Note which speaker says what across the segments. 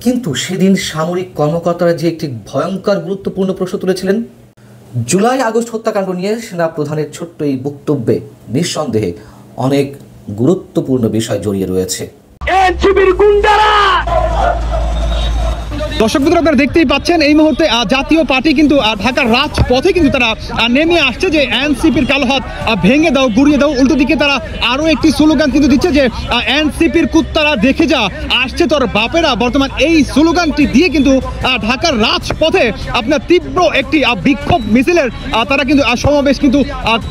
Speaker 1: কিন্তু সেদিন সামরিক কর্মকর্তারা যে একটি ভয়ঙ্কর গুরুত্বপূর্ণ প্রশ্ন তুলেছিলেন, জুলাই আগস্ট হত্যাকাণ্ড নিয়ে সেনা প্রধানের ছোট্ট এই বক্তব্যে নিঃসন্দেহে অনেক গুরুত্বপূর্ণ বিষয় জড়িয়ে রয়েছে।
Speaker 2: দর্শক বন্ধুরা, আপনারা দেখতেই পাচ্ছেন এই মুহূর্তে জাতীয় পার্টি কিন্তু ঢাকার রাজপথে কিন্তু তারা নেমে আসছে যে এনসিপির কালো হাত ভেঙে দাও, গুড়িয়ে দাও। উল্টো দিকে তারা আরো একটি স্লোগান কিন্তু দিচ্ছে যে এনসিপির কুত্তারা দেখে যা, আসছে তোর বাপেরা। বর্তমান এই স্লোগানটি দিয়ে কিন্তু ঢাকার রাজপথে আপনার তীব্র একটি বিক্ষোভ মিছিলের তারা কিন্তু সমাবেশ কিন্তু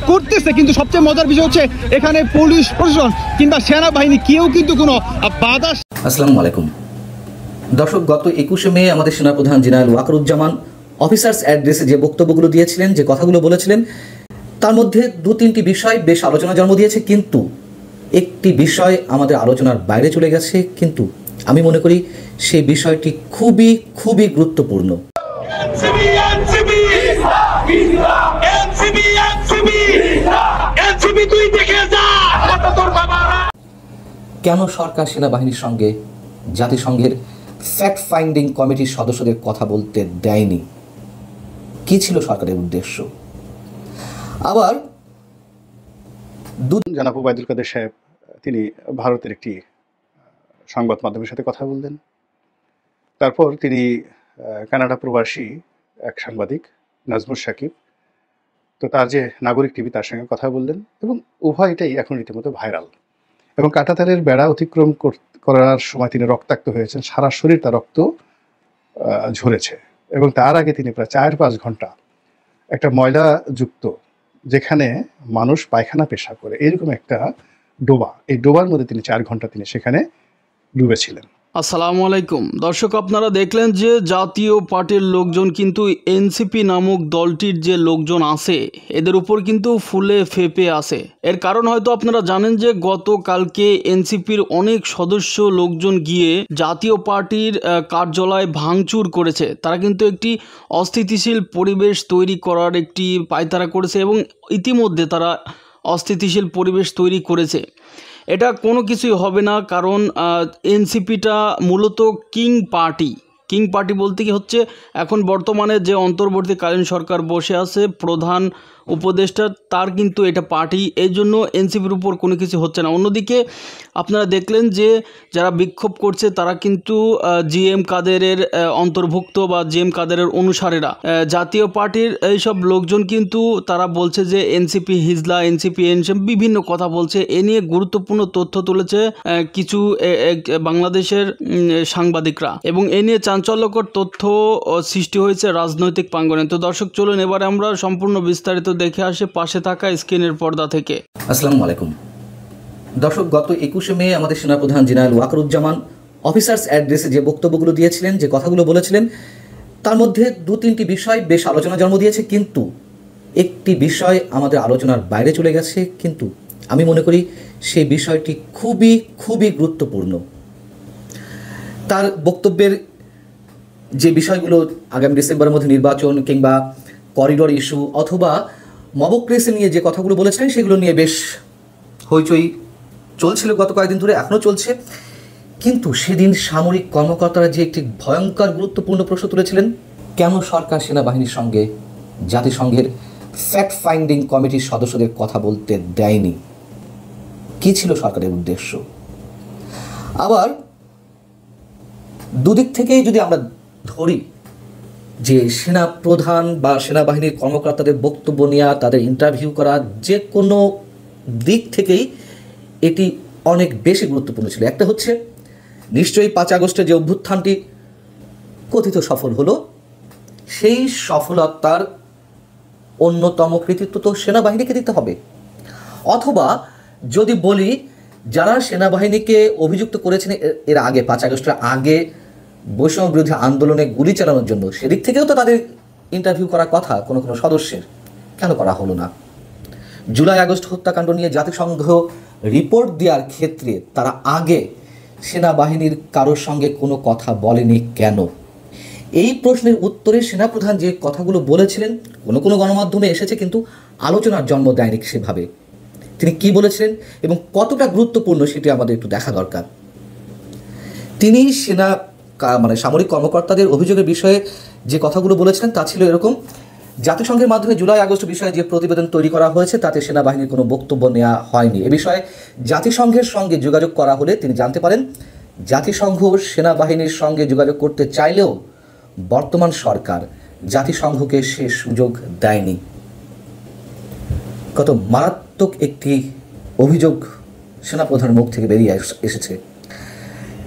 Speaker 2: করতেছে। কিন্তু সবচেয়ে মজার বিষয় হচ্ছে এখানে পুলিশ প্রশাসন কিংবা সেনাবাহিনী কেউ কিন্তু কোনো বাধা।
Speaker 1: আসসালামু আলাইকুম দর্শক, গত 21শে মে আমাদের সেনাপ্রধান জেনারেল ওয়াকারুজ্জামান অফিসার্স অ্যাড্রেসে যে বক্তব্যগুলো দিয়েছিলেন, যে কথাগুলো বলেছিলেন, তার মধ্যে 2-3টি বিষয় বেশ আলোচনা জন্ম দিয়েছে। কিন্তু একটি বিষয় আমাদের আলোচনার বাইরে চলে গেছে। কিন্তু আমি মনে করি সেই বিষয়টি খুবই খুবই গুরুত্বপূর্ণ। কেন সরকার সেনাবাহিনীর সঙ্গে জাতিসংঘের ফ্যাক্ট ফাইন্ডিং কমিটির সদস্যদের কথা বলতে দেয়নি? কি ছিল সরকারের উদ্দেশ্য? আবার
Speaker 3: জনাব ওবায়দুল কাদের সাহেব তিনি ভারতের একটি সংবাদ মাধ্যমের সাথে কথা বললেন। তারপর তিনি কানাডা প্রবাসী এক সাংবাদিক নাজমুল সাকিব, তো তার যে নাগরিক টিভি, তার সঙ্গে কথা বললেন এবং উভয়টাই এখন রীতিমতো ভাইরাল। এবং কাঁটাতারের বেড়া অতিক্রম করার সময় তিনি রক্তাক্ত হয়েছেন, সারা শরীর তার রক্ত ঝরেছে। এবং তার আগে তিনি প্রায় 4-5 ঘন্টা একটা ময়লাযুক্ত, যেখানে মানুষ পায়খানা পেশাব করে, এরকম একটা ডোবা, এই ডোবার মধ্যে তিনি 4 ঘন্টা তিনি সেখানে ডুবেছিলেন।
Speaker 4: আসসালামু আলাইকুম দর্শক, আপনারা দেখলেন যে জাতীয় পার্টির লোকজন কিন্তু এনসিপি নামক দলটির যে লোকজন আছে এদের উপর কিন্তু ফুলে ফেপে আছে। এর কারণ হয়তো আপনারা জানেন যে গতকালকে এনসিপির অনেক সদস্য লোকজন গিয়ে জাতীয় পার্টির কার্যালয় ভাঙচুর করেছে। তারা কিন্তু একটি অস্থিতিশীল পরিবেশ তৈরি করার একটি পায়তারা করেছে এবং ইতিমধ্যে তারা অস্থিতিশীল পরিবেশ তৈরি করেছে। এটা কোনো কিছুই হবে না, কারণ এনসিপিটা মূলত কিং পার্টি বলতে কি হচ্ছে, এখন বর্তমানে যে অন্তর্বর্তীকালীন সরকার বসে আছে প্রধান উপদেষ্টা, তার কিন্তু এটা পার্টি, এই জন্য এনসিপির উপর কোনো কিছু হচ্ছে না। অন্যদিকে আপনারা দেখলেন যে যারা বিক্ষোভ করছে তারা কিন্তু জিএম কাদেরের অন্তর্ভুক্ত বা জিএম কাদেরের অনুসারীরা। জাতীয় পার্টির এইসব লোকজন কিন্তু তারা বলছে যে এনসিপি হিজলা, এনসিপি বিভিন্ন কথা বলছে। এ নিয়ে গুরুত্বপূর্ণ তথ্য তুলেছে কিছু বাংলাদেশের সাংবাদিকরা এবং এ নিয়ে চাঞ্চল্যকর তথ্য সৃষ্টি হয়েছে রাজনৈতিক প্রাঙ্গণে। তো দর্শক চলুন এবারে আমরা সম্পূর্ণ বিস্তারিত দেখে আসে পাশে থাকা স্ক্রিনের পর্দা থেকে।
Speaker 1: আসসালামু আলাইকুম দর্শক, গত 21শে মে আমাদের সেনাপ্রধান জেনারেল ওয়াকারুজ্জামান অফিসার্স অ্যাড্রেসে যে বক্তব্যগুলো দিয়েছিলেন, যে কথাগুলো বলেছিলেন, তার মধ্যে 2-3টি বিষয় বেশ আলোচনা জন্ম দিয়েছে। কিন্তু একটি বিষয় আমাদের আলোচনার বাইরে চলে গেছে। কিন্তু আমি মনে করি সেই বিষয়টি খুবই খুবই গুরুত্বপূর্ণ। তার বক্তব্যের যে বিষয়গুলো, আগামী ডিসেম্বরের মধ্যে নির্বাচন কিংবা করিডোর ইস্যু অথবা মবক্রেসি নিয়ে যে কথাগুলো বলেছেন, সেগুলো নিয়ে বেশ হইচই চলছিল গত কয়েকদিন ধরে, এখনও চলছে। কিন্তু সেদিন সামরিক কর্মকর্তারা যে একটি ভয়ঙ্কর গুরুত্বপূর্ণ প্রশ্ন তুলেছিলেন, কেন সরকার সেনাবাহিনীর সঙ্গে জাতিসংঘের ফ্যাক্ট ফাইন্ডিং কমিটির সদস্যদের কথা বলতে দেয়নি? কি ছিল সরকারের উদ্দেশ্য? আবার দুদিক থেকেই যদি আমরা ধরি, যে সেনা প্রধান বা সেনাবাহিনীর কর্মকর্তাদের বক্তব্য নেওয়া, তাদের ইন্টারভিউ করা, যে কোনো দিক থেকেই এটি অনেক বেশি গুরুত্বপূর্ণ ছিল। একটা হচ্ছে নিশ্চয়ই 5 আগস্টের যে অভ্যুত্থানটি কথিত সফল হলো, সেই সফলতার অন্যতম কৃতিত্ব তো সেনাবাহিনীকে দিতে হবে। অথবা যদি বলি, যারা সেনাবাহিনীকে অভিযুক্ত করেছেন এর আগে, 5 আগস্টের আগে বৈষম্য বিরোধী আন্দোলনে গুলি চালানোর জন্য, সেদিক থেকেও তো তাদের ইন্টারভিউ করার কথা কোনো কোনো সদস্যের, কেন করা হলো না? জুলাই আগস্ট হত্যাকাণ্ড নিয়ে জাতিসংঘ রিপোর্ট দেওয়ার ক্ষেত্রে তারা আগে সেনাবাহিনীর কারোর সঙ্গে কোনো কথা বলেনি কেন? এই প্রশ্নের উত্তরে সেনাপ্রধান যে কথাগুলো বলেছিলেন, কোনো কোনো গণমাধ্যমে এসেছে কিন্তু আলোচনার জন্ম দেয়নি সেভাবে। তিনি কি বলেছিলেন এবং কতটা গুরুত্বপূর্ণ সেটি আমাদের একটু দেখা দরকার। তিনি সেনা মানে সামরিক কর্মকর্তাদের অভিযোগের বিষয়ে যে কথাগুলো বলেছিলেন তা ছিল এরকম: জাতিসংঘের মাধ্যমে জুলাই আগস্ট বিষয়ে যে প্রতিবেদন তৈরি করা হয়েছে তাতে সেনাবাহিনীর কোনো বক্তব্য নেওয়া হয়নি। এ বিষয়ে জাতিসংঘের সঙ্গে যোগাযোগ করা হলে তিনি জানতে পারেন জাতিসংঘ সেনাবাহিনীর সঙ্গে যোগাযোগ করতে চাইলেও বর্তমান সরকার জাতিসংঘকে সে সুযোগ দেয়নি। কত মারাত্মক একটি অভিযোগ সেনাপ্রধানের মুখ থেকে বেরিয়ে এসেছে।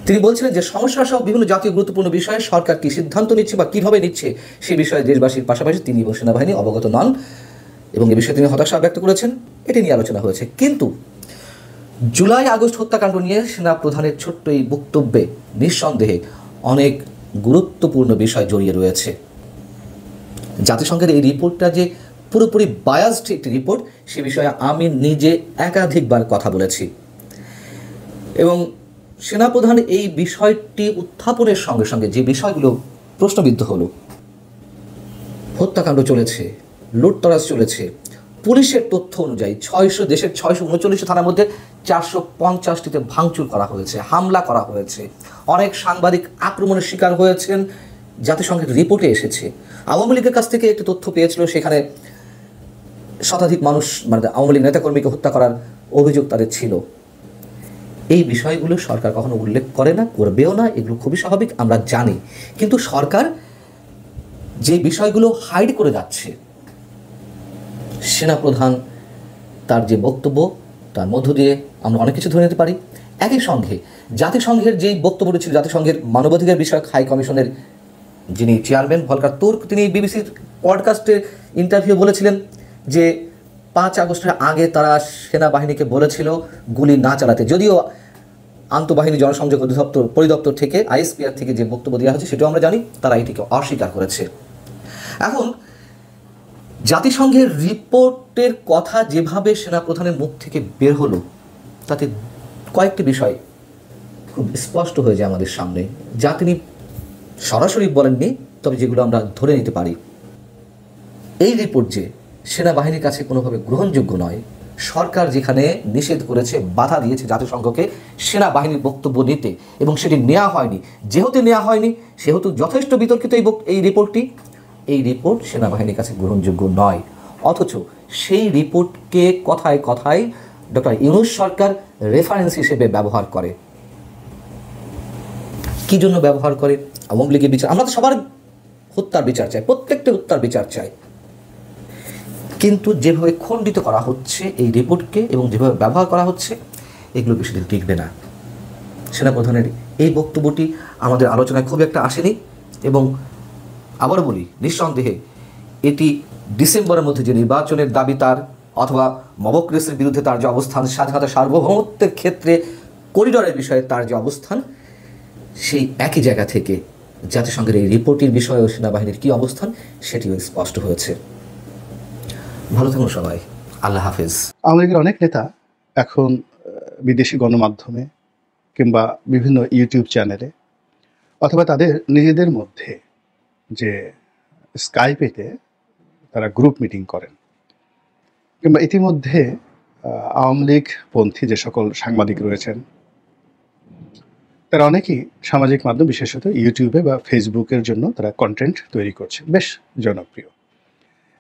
Speaker 1: তিনি বলছিলেন যে সমস্যা সহ বিভিন্ন জাতীয় গুরুত্বপূর্ণ বিষয়ে সরকার কি সিদ্ধান্ত নিচ্ছে বা কিভাবে নিচ্ছে সে বিষয়ে দেশবাসীর পাশাপাশি তিনি এবং সেনাবাহিনী অবগত নন এবং এ বিষয়ে তিনি হতাশা ব্যক্ত করেছেন। এটি নিয়ে আলোচনা হয়েছে। কিন্তু জুলাই আগস্ট হত্যাকাণ্ড নিয়ে সেনাপ্রধানের ছোট্ট এই বক্তব্যে নিঃসন্দেহে অনেক গুরুত্বপূর্ণ বিষয় জড়িয়ে রয়েছে। জাতিসংঘের এই রিপোর্টটা যে পুরোপুরি বায়াসড একটি রিপোর্ট সে বিষয়ে আমি নিজে একাধিকবার কথা বলেছি এবং সেনাপ্রধান এই বিষয়টি উত্থাপনের সঙ্গে সঙ্গে যে বিষয়গুলো প্রশ্নবিদ্ধ হলো, হত্যাকাণ্ড চলেছে, লুটতরাজ চলেছে, পুলিশের তথ্য অনুযায়ী দেশের 639 থানার মধ্যে 450টিতে ভাঙচুর করা হয়েছে, হামলা করা হয়েছে, অনেক সাংবাদিক আক্রমণের শিকার হয়েছেন, জাতিসংঘের রিপোর্টে এসেছে। আওয়ামী লীগের কাছ থেকে একটি তথ্য পেয়েছিল, সেখানে শতাধিক মানুষ মানে আওয়ামী লীগ নেতাকর্মীকে হত্যা করার অভিযোগ তাদের ছিল। এই বিষয়গুলো সরকার কখনো উল্লেখ করে না, করবেও না, এগুলো খুবই স্বাভাবিক, আমরা জানি। কিন্তু সরকার যে বিষয়গুলো হাইড করে যাচ্ছে, সেনাপ্রধান তার যে বক্তব্য তার মধ্য দিয়ে আমরা অনেক কিছু ধরে নিতে পারি। একই সঙ্গে জাতিসংঘের যেই বক্তব্যটি ছিল, জাতিসংঘের মানবাধিকার বিষয়ক হাই কমিশনের যিনি চেয়ারম্যান ভলকার তুর্ক, তিনি বিবিসির পডকাস্টে ইন্টারভিউ বলেছিলেন যে 5 আগস্টের আগে তারা সেনাবাহিনীকে বলেছিল গুলি না চালাতে। যদিও আন্তঃবাহিনী জনসংযোগ পরিদপ্তর থেকে আইএসপিআর থেকে যে বক্তব্য দেওয়া হয়েছে সেটাও আমরা জানি, তারা এটিকে অস্বীকার করেছে। এখন জাতিসংঘের রিপোর্টের কথা যেভাবে সেনাপ্রধানের মুখ থেকে বের হলো তাতে কয়েকটি বিষয় খুব স্পষ্ট হয়ে যায় আমাদের সামনে, যা তিনি সরাসরি বলেননি, তবে যেগুলো আমরা ধরে নিতে পারি। এই রিপোর্ট যে সেনাবাহিনীর কাছে কোনোভাবে গ্রহণযোগ্য নয়, সরকার যেখানে নিষেধ করেছে, বাধা দিয়েছে জাতিসংঘকে সেনাবাহিনীর বক্তব্য নিতে এবং সেটি নেওয়া হয়নি, যেহেতু নেওয়া হয়নি সেহেতু যথেষ্ট বিতর্কিত এই রিপোর্টটি, এই রিপোর্ট সেনাবাহিনীর কাছে গ্রহণযোগ্য নয়। অথচ সেই রিপোর্টকে কথায় কথায় ডক্টর ইউনূস সরকার রেফারেন্স হিসেবে ব্যবহার করে। কি জন্য ব্যবহার করে? আওয়ামী লীগের বিচার, আমরা তো সবার হত্যার বিচার চাই, প্রত্যেকটা হত্যার বিচার চাই, কিন্তু যেভাবে খণ্ডিত করা হচ্ছে এই রিপোর্টকে এবং যেভাবে ব্যবহার করা হচ্ছে এগুলো বেশিদিন টিকবে না। সেনাপ্রধানের এই বক্তব্যটি আমাদের আলোচনায় খুব একটা আসেনি এবং আবারও বলি, নিঃসন্দেহে এটি ডিসেম্বরের মধ্যে যে নির্বাচনের দাবি তার, অথবা মবক্রেসির বিরুদ্ধে তার যে অবস্থান, স্বাধীনতা সার্বভৌমত্বের ক্ষেত্রে করিডরের বিষয়ে তার যে অবস্থান, সেই একই জায়গা থেকে জাতিসংঘের এই রিপোর্টের বিষয়ে সেনাবাহিনীর কী অবস্থান সেটিও স্পষ্ট হয়েছে। ভালো থাকুন সবাই, আল্লাহ হাফেজ।
Speaker 3: আওয়ামী লীগের অনেক নেতা এখন বিদেশি গণমাধ্যমে কিংবা বিভিন্ন ইউটিউব চ্যানেলে অথবা তাদের নিজেদের মধ্যে যে স্কাইপেতে তারা গ্রুপ মিটিং করেন, কিংবা ইতিমধ্যে আওয়ামী লীগ পন্থী যে সকল সাংবাদিক রয়েছেন তারা অনেকেই সামাজিক মাধ্যম বিশেষত ইউটিউবে বা ফেসবুকের জন্য তারা কন্টেন্ট তৈরি করছে, বেশ জনপ্রিয়।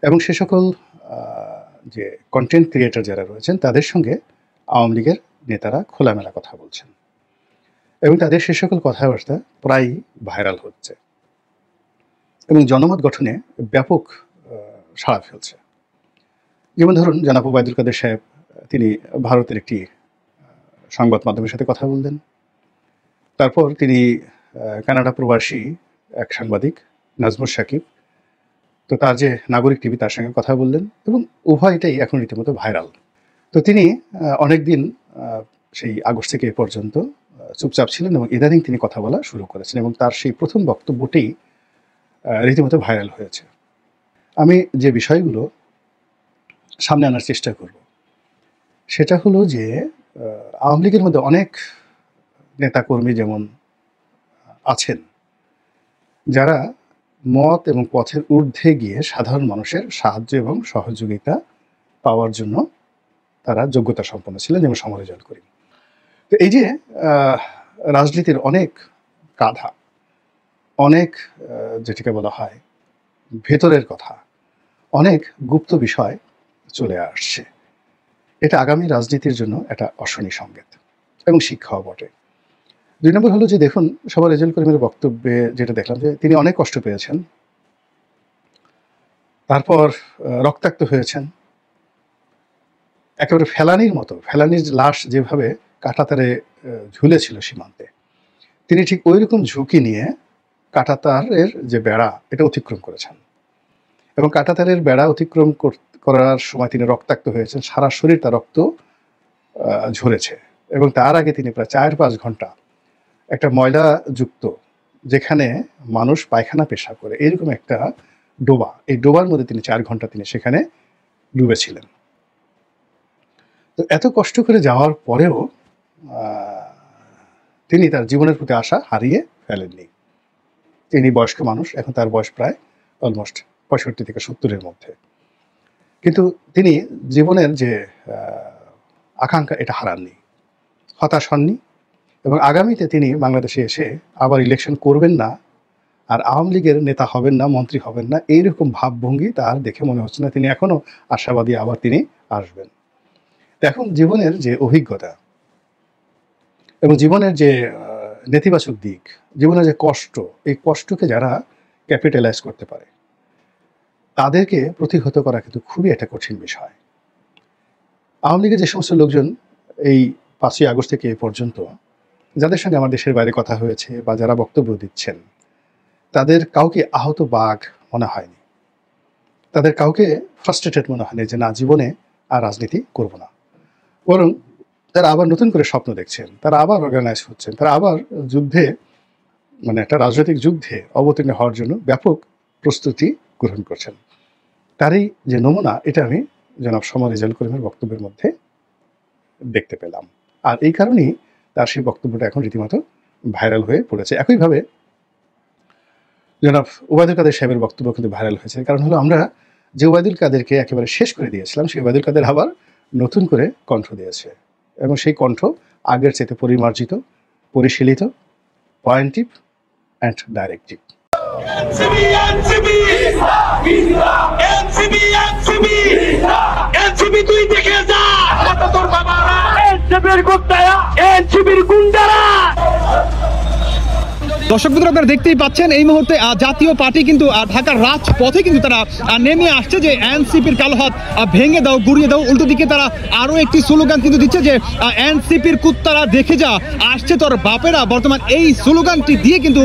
Speaker 3: এবং সে সকল যে কন্টেন্ট ক্রিয়েটর যারা রয়েছেন তাদের সঙ্গে আওয়ামী লীগের নেতারা খোলামেলা কথা বলছেন এবং তাদের সে সকল কথাবার্তা প্রায়ই ভাইরাল হচ্ছে এবং জনমত গঠনে ব্যাপক সাড়া ফেলছে। যেমন ধরুন, জনাব ওবায়দুল কাদের সাহেব তিনি ভারতের একটি সংবাদ মাধ্যমের সাথে কথা বললেন, তারপর তিনি কানাডা প্রবাসী এক সাংবাদিক নাজমুস সাকিব, তো তার যে নাগরিক টিভি তার সঙ্গে কথা বললেন এবং উভয়টাই এখন রীতিমতো ভাইরাল। তো তিনি অনেক দিন সেই আগস্ট থেকে এ পর্যন্ত চুপচাপ ছিলেন এবং ইদানিং তিনি কথা বলা শুরু করেছেন এবং তার সেই প্রথম বক্তব্যটি রীতিমতো ভাইরাল হয়েছে। আমি যে বিষয়গুলো সামনে আনার চেষ্টা করব সেটা হলো যে আওয়ামী লীগের মধ্যে অনেক নেতাকর্মী যেমন আছেন যারা মত এবং পথের ঊর্ধ্বে গিয়ে সাধারণ মানুষের সাহায্য এবং সহযোগিতা পাওয়ার জন্য তারা যোগ্যতা সম্পন্ন ছিলেন, যেমন সমরেজন করি। তো এই যে রাজনীতির অনেক কাঁধা অনেক যেটাকে বলা হয় ভেতরের কথা, অনেক গুপ্ত বিষয় চলে আসছে। এটা আগামী রাজনীতির জন্য একটা অশনি সংকেত এবং শিক্ষাও বটে। 2 নম্বর হলো যে দেখুন, সবার রেজাউল করিমের বক্তব্যে যেটা দেখলাম যে তিনি অনেক কষ্ট পেয়েছেন, তারপর রক্তাক্ত হয়েছেন, একেবারে ফেলানির লাশ যেভাবে কাঁটাতারে ঝুলেছিল সীমান্তে, তিনি ঠিক ওই রকম ঝুঁকি নিয়ে কাঁটাতারের যে বেড়া এটা অতিক্রম করেছেন এবং কাঁটাতারের বেড়া অতিক্রম করার সময় তিনি রক্তাক্ত হয়েছেন, সারা শরীর তার রক্ত ঝরেছে এবং তার আগে তিনি প্রায় 4-5 ঘন্টা একটা ময়লাযুক্ত, যেখানে মানুষ পায়খানা পেশাব করে, এরকম একটা ডোবা, এই ডোবার মধ্যে তিনি 4 ঘন্টা তিনি সেখানে ডুবেছিলেন। তো এত কষ্ট করে যাওয়ার পরেও তিনি তার জীবনের প্রতি আশা হারিয়ে ফেলেননি। তিনি বয়স্ক মানুষ, এখন তার বয়স প্রায় অলমোস্ট 65 থেকে 70-এর মধ্যে, কিন্তু তিনি জীবনের যে আকাঙ্ক্ষা এটা হারাননি, হতাশ হননি এবং আগামীতে তিনি বাংলাদেশে এসে আবার ইলেকশন করবেন না, আর আওয়ামী লীগের নেতা হবেন না, মন্ত্রী হবেন না, এইরকম ভাবভঙ্গি তার দেখে মনে হচ্ছে না। তিনি এখনও আশাবাদী আবার তিনি আসবেন। এখন জীবনের যে অভিজ্ঞতা এবং জীবনের যে নেতিবাচক দিক, জীবনের যে কষ্ট, এই কষ্টকে যারা ক্যাপিটালাইজ করতে পারে তাদেরকে প্রতিহত করা কিন্তু খুবই একটা কঠিন বিষয়। আওয়ামী লীগের যে সমস্ত লোকজন এই 5ই আগস্ট থেকে এ পর্যন্ত যাদের সঙ্গে আমার দেশের বাইরে কথা হয়েছে বা যারা বক্তব্য দিচ্ছেন, তাদের কাউকে আহত বাঘ মনে হয়নি, তাদের কাউকে ফ্রাস্ট্রেটেড মনে হয়নি যে না, জীবনে আর রাজনীতি করব না। বরং তারা আবার নতুন করে স্বপ্ন দেখছেন, তারা আবার অর্গানাইজ হচ্ছেন, তারা আবার যুদ্ধে, মানে একটা রাজনৈতিক যুদ্ধে অবতীর্ণ হওয়ার জন্য ব্যাপক প্রস্তুতি গ্রহণ করছেন। তারই যে নমুনা, এটা আমি জনাব সমার রেজাউল করিমের বক্তব্যের মধ্যে দেখতে পেলাম। আর এই কারণেই তার সেই বক্তব্যটা এখন রীতিমতো ভাইরাল হয়ে পড়েছে। একইভাবে জনাব ওবায়দুল কাদের সাহেবের বক্তব্য কিন্তু ভাইরাল হয়েছে। কারণ হলো, আমরা যে ওবায়দুল কাদেরকে একেবারে শেষ করে দিয়েছিলাম, সেই ওবায়দুল কাদের আবার নতুন করে কণ্ঠ দিয়েছে এবং সেই কণ্ঠ আগের চাইতে পরিমার্জিত, পরিশীলিত, পয়েন্টিভ অ্যান্ড ডাইরেক্টিভ।
Speaker 2: দর্শক বন্ধুরা, আপনারা দেখতেই পাচ্ছেন এই মুহূর্তে জাতীয় পার্টি কিন্তু ঢাকার রাজপথে কিন্তু তারা নেমে আসছে যে এনসিপির কালো হাত ভেঙে দাও, গুড়িয়ে দাও। উল্টো দিকে তারা আরও একটি স্লোগান কিন্তু দিচ্ছে যে এনসিপির কুত্তারা দেখে যা, আসছে তোর বাপেরা। বর্তমান এই স্লোগানটি দিয়ে কিন্তু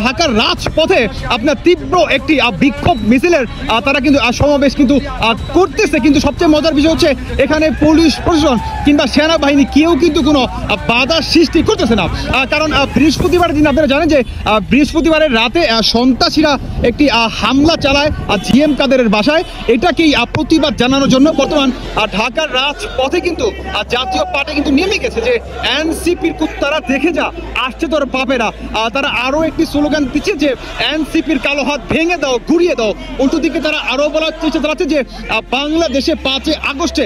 Speaker 2: ঢাকার রাজপথে আপনার তীব্র একটি বিক্ষোভ মিছিলের তারা কিন্তু সমাবেশ কিন্তু করতেছে। কিন্তু সবচেয়ে মজার বিষয় হচ্ছে, এখানে পুলিশ প্রশাসন কিংবা সেনাবাহিনী কেউ কিন্তু কোনো বাধা সৃষ্টি করতেছে না। কারণ বৃহস্পতিবার দিন আপনারা জানেন যে বৃহস্পতিবারের রাতে সন্ত্রাসীরা একটি হামলা চালায় জিএম কাদেরের বাসায়। এটাকেই প্রতিবাদ জানানোর জন্য বর্তমান ঢাকার রাজপথে কিন্তু জাতীয় পার্টি কিন্তু নেমে গেছে যে এনসিপির কুত্তারা দেখে যা, আসছে তোর বাপেরা। তারা আরো একটি স্লোগান দিচ্ছে যে এনসিপির কালো হাত ভেঙে দাও, গুড়িয়ে দাও। উল্টো দিকে তারা আরো বলার চেষ্টা চালাচ্ছে যে বাংলাদেশে 5 আগস্টে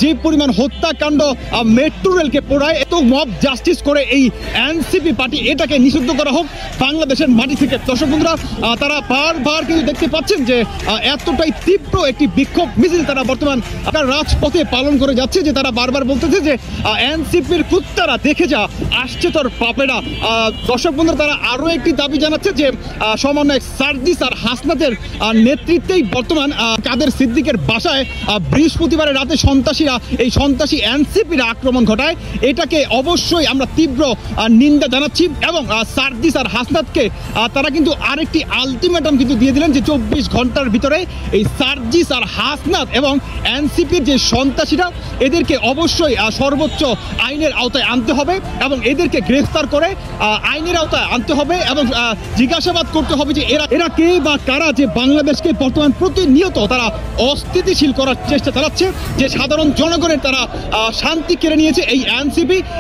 Speaker 2: যে পরিমাণ হত্যাকাণ্ড, মেট্রো রেলকে পোড়ায়, এত মব জাস্টিস করে এই এনসিপি পার্টি, এটাকে নিষিদ্ধ করা হোক বাংলাদেশের মাটি থেকে। দর্শক বন্ধুরা, তারা বারবার কিন্তু দেখতে পাচ্ছেন যে এতটাই তীব্র একটি বিক্ষোভ মিছিল তারা বর্তমান রাজপথে পালন করে যাচ্ছে যে তারা বারবার বলতেছে যে এনসিপির কুত্তারা দেখে যা, আসছে তোর বাপেরা। দর্শক বন্ধুরা, তারা আরো একটি দাবি জানাচ্ছে যে সমন্বয়ক সার্জিস আর হাসনাতের নেতৃত্বেই বর্তমান কাদের সিদ্দিকের বাসায় বৃহস্পতিবারের রাতে এই সন্ত্রাসী এনসিপির আক্রমণ ঘটায়। এটাকে অবশ্যই আমরা তীব্র নিন্দা জানাচ্ছি এবং সার্জিস আর হাসনাতকে তারা কিন্তু আরেকটি আলটিমেটাম কিন্তু দিয়ে দিলেন যে 24 ঘন্টার ভিতরে এই সার্জিস আর হাসনাত এবং এনসিপির যে সন্ত্রাসীরা, এদেরকে অবশ্যই সর্বোচ্চ আইনের আওতায় আনতে হবে এবং এদেরকে গ্রেফতার করে আইনের আওতায় আনতে হবে এবং জিজ্ঞাসাবাদ করতে হবে যে এরা কে বা কারা, যে বাংলাদেশকে বর্তমান প্রতিনিয়ত তারা অস্থিতিশীল করার চেষ্টা চালাচ্ছে, যে সাধারণ জনগণের তারা শান্তি কেড়ে নিয়েছে।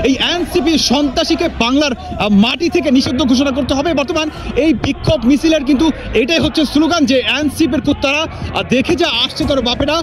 Speaker 2: এই এনসিপি সন্ত্রাসীকে বাংলার মাটি থেকে নিষিদ্ধ ঘোষণা করতে হবে। বর্তমান এই বিক্ষোভ মিছিলের কিন্তু এটাই হচ্ছে স্লোগান যে এনসিপির কুত্তারা দেখে যা, আসছে তোর বাপেরা।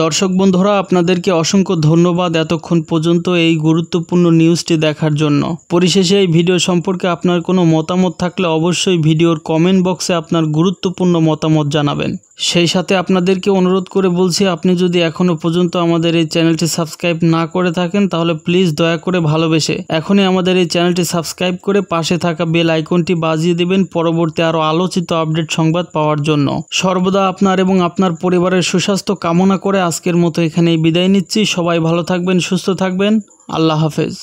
Speaker 4: দর্শক বন্ধুরা, আপনাদেরকে অসংখ্য ধন্যবাদ এতক্ষণ পর্যন্ত এই গুরুত্বপূর্ণ নিউজটি দেখার জন্য। পরিশেষে এই ভিডিও সম্পর্কে আপনার কোনো মতামত থাকলে অবশ্যই ভিডিওর কমেন্ট বক্সে আপনার গুরুত্বপূর্ণ মতামত জানাবেন। সেই সাথে আপনাদেরকে অনুরোধ করে বলছি, আপনি যদি এখনও পর্যন্ত আমাদের এই চ্যানেলটি সাবস্ক্রাইব না করে থাকেন তাহলে প্লিজ দয়া করে ভালোবেসে এখনই আমাদের এই চ্যানেলটি সাবস্ক্রাইব করে পাশে থাকা বেল আইকনটি বাজিয়ে দেবেন পরবর্তী আরও আলোচিত আপডেট সংবাদ পাওয়ার জন্য। সর্বদা আপনার এবং আপনার পরিবারের সুস্বাস্থ্য কামনা করে আজকের মতো এখানেই বিদায় নিচ্ছি। সবাই ভালো থাকবেন, সুস্থ থাকবেন। আল্লাহ হাফেজ।